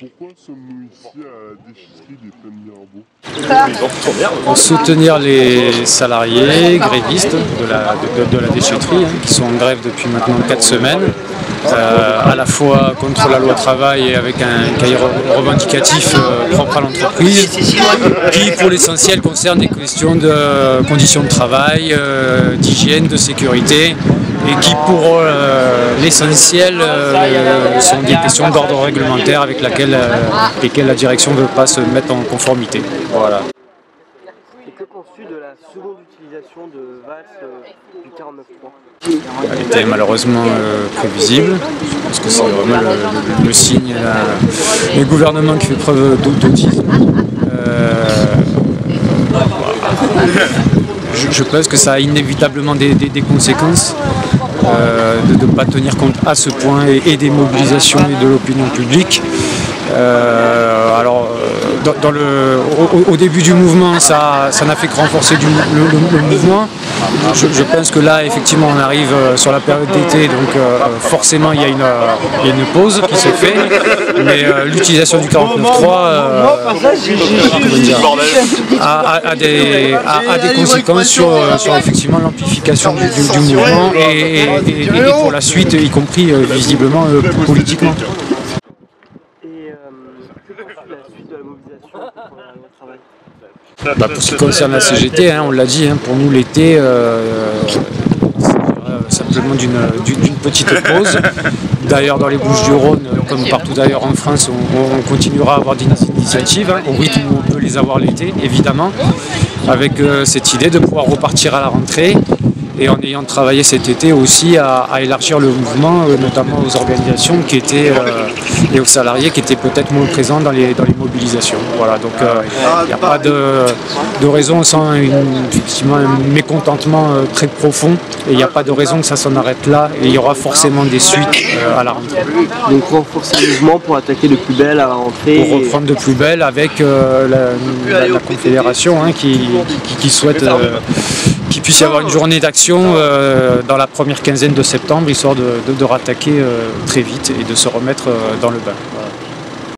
Pourquoi sommes-nous ici à la déchetterie des Plaines Mirabeau? Pour soutenir les salariés grévistes de la déchetterie qui sont en grève depuis maintenant 4 semaines, à la fois contre la loi travail et avec un cahier revendicatif propre à l'entreprise, qui pour l'essentiel concerne des questions de conditions de travail, d'hygiène, de sécurité, et qui pour l'essentiel sont des questions d'ordre réglementaire avec lesquelles la direction ne veut pas se mettre en conformité. Voilà. Et que penses-tu de la seconde utilisation de Valls du 49.3? Elle était malheureusement prévisible. Je pense que c'est vraiment le signe d'un gouvernement qui fait preuve d'autisme. Je pense que ça a inévitablement des conséquences de ne pas tenir compte à ce point et des mobilisations et de l'opinion publique. Au début du mouvement, ça n'a fait que renforcer le mouvement. Je pense que là, effectivement, on arrive sur la période d'été, donc forcément, il y a une pause qui se fait. Mais l'utilisation du 49.3 a des conséquences sur effectivement l'amplification du mouvement et pour la suite, y compris visiblement politiquement. La suite de la mobilisation pour la loi travail? Pour ce qui concerne la CGT, on l'a dit, pour nous l'été, simplement d'une petite pause. D'ailleurs dans les Bouches-du-Rhône, comme partout d'ailleurs en France, on continuera à avoir des initiatives, au rythme où on peut les avoir l'été, évidemment, avec cette idée de pouvoir repartir à la rentrée. Et en ayant travaillé cet été aussi à élargir le mouvement, notamment aux organisations et aux salariés qui étaient peut-être moins présents dans les mobilisations. Voilà, donc il n'y a pas de raison sans effectivement un mécontentement très profond, et il n'y a pas de raison que ça s'en arrête là, et il y aura forcément des suites à la rentrée. Donc renforcer le mouvement pour attaquer de plus belle à la rentrée. Pour reprendre de plus belle avec la Confédération qui souhaite qu'il puisse y avoir une journée d'action dans la première quinzaine de septembre, histoire de rattaquer très vite et de se remettre dans le bain.